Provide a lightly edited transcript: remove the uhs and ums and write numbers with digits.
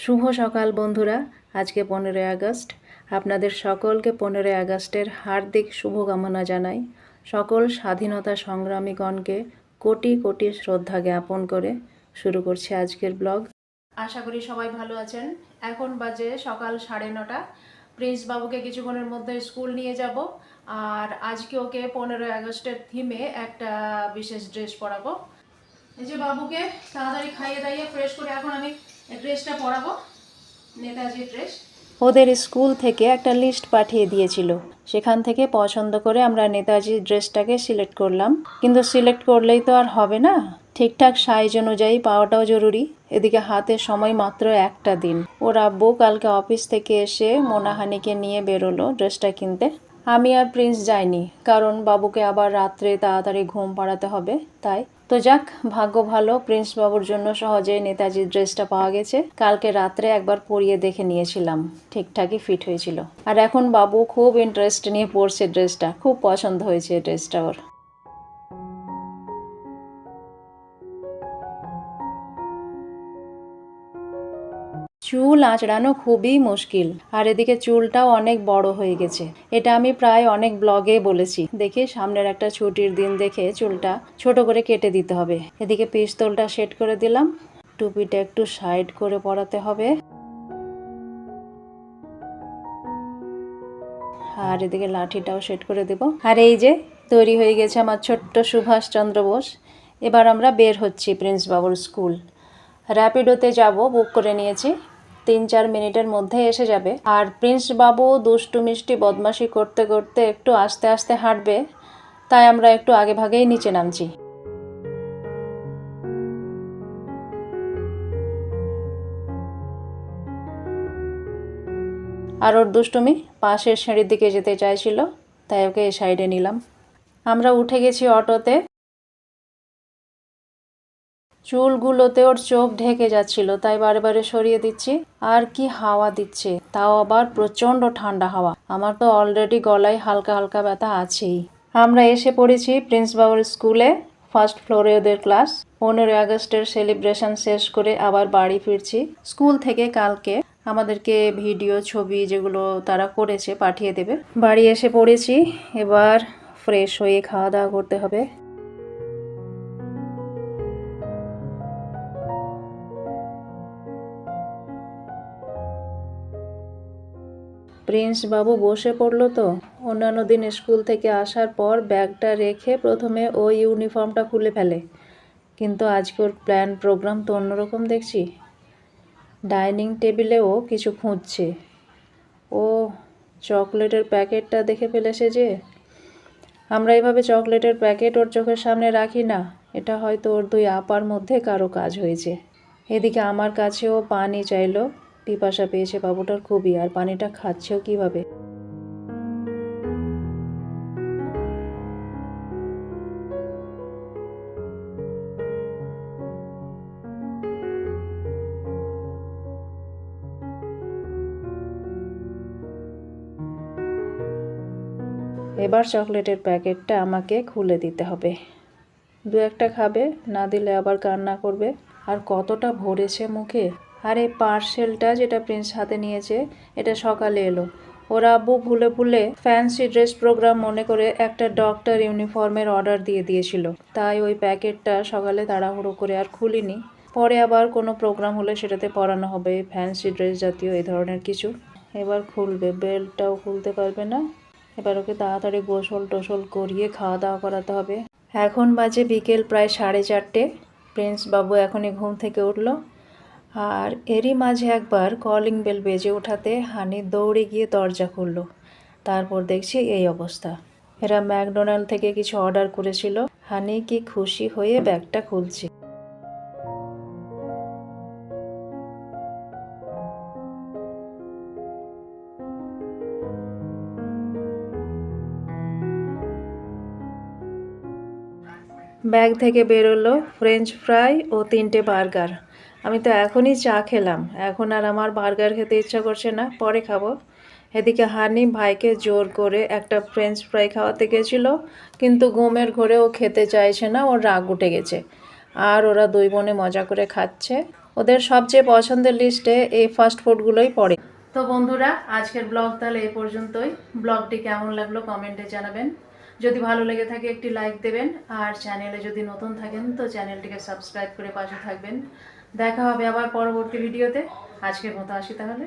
শুভ সকাল বন্ধুরা। আজকে 15 আগস্ট। আপনাদের সকলকে 15 আগস্টের হার্দিক শুভকামনা জানাই। সকল স্বাধীনতা সংগ্রামীগণকে কোটি কোটি শ্রদ্ধা জ্ঞাপন করে শুরু করছি আজকের ব্লগ। আশা করি সবাই ভালো আছেন। এখন বাজে সকাল 9:30। প্রিন্স বাবুকে কিছুক্ষণের মধ্যে স্কুল নিয়ে যাব, আর আজকে ওকে 15 আগস্টের থিমে একটা বিশেষ ড্রেস পরাবো। এই যে বাবুকে তাড়াতাড়ি খাইয়ে দাইয়ে ফ্রেশ করে এখন আমি ড্রেসটা পরাবো, নেতাজির ড্রেস। ওদের স্কুল থেকে একটা লিস্ট পাঠিয়ে দিয়েছিল, সেখান থেকে পছন্দ করে আমরা নেতাজির ড্রেসটাকে সিলেক্ট করলাম। কিন্তু সিলেক্ট করলেই তো আর হবে না, ঠিকঠাক সাইজ অনুযায়ী পাওয়াটাও জরুরি। এদিকে হাতে সময় মাত্র একটা দিন। ওর আব্বু কালকে অফিস থেকে এসে মোনাহানিকে নিয়ে বেরোলো ড্রেসটা কিনতে। আমি আর প্রিন্স যাইনি, কারণ বাবুকে আবার রাত্রে তাড়াতাড়ি ঘুম পাড়াতে হবে। তাই তো যাক, ভাগ্য ভালো, প্রিন্স বাবুর জন্য সহজেই নেতাজির ড্রেসটা পাওয়া গেছে। কালকে রাত্রে একবার পরিয়ে দেখে নিয়েছিলাম, ঠিকঠাকই ফিট হয়েছিল। আর এখন বাবু খুব ইন্টারেস্ট নিয়ে পরছে ড্রেসটা, খুব পছন্দ হয়েছে ড্রেসটা ওর। চুল আঁচড়ানো খুবই মুশকিল, আর এদিকে চুলটাও অনেক বড় হয়ে গেছে। এটা আমি প্রায় অনেক ব্লগে বলেছি। দেখি সামনের একটা ছুটির দিন দেখে চুলটা ছোট করে কেটে দিতে হবে। এদিকে পিস্তলটা সেট করে দিলাম, টুপিটা একটু সাইড করে পরাতে হবে। আর এদিকে লাঠিটাও সেট করে দেব। আর এই যে তৈরি হয়ে গেছে আমার ছোট্ট সুভাষচন্দ্র বোস। এবার আমরা বের হচ্ছি প্রিন্স বাবুর স্কুল। র্যাপিডোতে যাব, বুক করে নিয়েছি। 3-4 মিনিটের মধ্যে এসে যাবে। আর প্রিন্স বাবু দুষ্টু মিষ্টি বদমাশি করতে করতে একটু আস্তে আস্তে হাঁটবে, তাই আমরা একটু আগে ভাগেই নিচে নামছি। আর ওর দুষ্টুমি পাশের সিঁড়ির দিকে যেতে চাইছিল, তাই ওকে এই সাইডে নিলাম। আমরা উঠে গেছি অটোতে। চুলগুলোতে ওর চোখ ঢেকে যাচ্ছিল, তাই বারে বারে সরিয়ে দিচ্ছি। আর কি হাওয়া দিচ্ছে, তাও আবার প্রচণ্ড ঠান্ডা হাওয়া। আমার তো অলরেডি গলায় হালকা হালকা ব্যথা আছেই। আমরা এসে পড়েছি প্রিন্স বাবুর স্কুলে। ফার্স্ট ফ্লোরে ওদের ক্লাস। 15 আগস্টের সেলিব্রেশন শেষ করে আবার বাড়ি ফিরছি। স্কুল থেকে কালকে আমাদেরকে ভিডিও ছবি যেগুলো তারা করেছে পাঠিয়ে দেবে। বাড়ি এসে পড়েছি, এবার ফ্রেশ হয়ে খাওয়া দাওয়া করতে হবে। প্রিন্স বাবু বসে পড়লো তো। অন্যান্য দিন স্কুল থেকে আসার পর ব্যাগটা রেখে প্রথমে ও ইউনিফর্মটা খুলে ফেলে, কিন্তু আজকে ওর প্ল্যান প্রোগ্রাম তো অন্যরকম দেখছি। ডাইনিং টেবিলেও কিছু খুঁজছে। ও চকলেটের প্যাকেটটা দেখে ফেলেছে যে। আমরা এভাবে চকলেটের প্যাকেট ওর চোখের সামনে রাখি না। এটা হয়তো ওর দুই আপার মধ্যে কারো কাজ হয়েছে। এদিকে আমার কাছেও পানি চাইলো, পিপাসা পেয়েছে বাবুটার খুবই, আর পানিটা খাচ্ছেও কিভাবে। এবার চকলেটের প্যাকেটটা আমাকে খুলে দিতে হবে। 2-1টা খাবে, না দিলে আবার কান্না করবে। আর কতটা ভরেছে মুখে। আর এই পার্সেলটা যেটা প্রিন্স হাতে নিয়েছে, এটা সকালে এলো। ওরা আব্বু ভুলে ভুলে ফ্যান্সি ড্রেস প্রোগ্রাম মনে করে একটা ডক্টর ইউনিফর্মের অর্ডার দিয়ে দিয়েছিল, তাই ওই প্যাকেটটা সকালে তাড়াহুড়ো করে আর খুলিনি। পরে আবার কোনো প্রোগ্রাম হলে সেটাতে পরানো হবে, ফ্যান্সি ড্রেস জাতীয় এই ধরনের কিছু। এবার খুলবে, বেল্টটাও খুলতে পারবে না। এবার ওকে তাড়াতাড়ি গোসল টোসল করিয়ে খাওয়া দাওয়া করাতে হবে। এখন বাজে বিকেল প্রায় 4:30। প্রিন্স বাবু এখনই ঘুম থেকে উঠল, আর এরই মাঝে একবার কলিং বেল বেজে ওঠাতে হানি দৌড়ে গিয়ে দরজা খুলল। তারপর দেখছি এই অবস্থা। এরা ম্যাকডোনাল্ড থেকে কিছু অর্ডার করেছিল। হানি কি খুশি হয়ে ব্যাগটা খুলছে। ব্যাগ থেকে বেরোলো ফ্রেঞ্চ ফ্রাই ও 3টে বার্গার। আমি তো এখনই চা খেলাম, এখন আর আমার বার্গার খেতে ইচ্ছা করছে না, পরে খাবো। এদিকে হানি ভাইকে জোর করে একটা ফ্রেঞ্চ ফ্রাই খাওয়াতে গেছিলো, কিন্তু ঘুমের ঘোরে ও খেতে চাইছে না, ওর রাগ উঠে গেছে। আর ওরা দুই বোনে মজা করে খাচ্ছে। ওদের সবচেয়ে পছন্দের লিস্টে এই ফাস্ট ফুডগুলোই পড়ে। তো বন্ধুরা, আজকের ব্লগ তাহলে এই পর্যন্তই। ব্লগটি কেমন লাগলো কমেন্টে জানাবেন। যদি ভালো লেগে থাকে একটি লাইক দেবেন, আর চ্যানেলে যদি নতুন থাকেন তো চ্যানেলটিকে সাবস্ক্রাইব করে পাশে থাকবেন। দেখা হবে আবার পরবর্তী ভিডিওতে। আজকের মতো আসি তাহলে।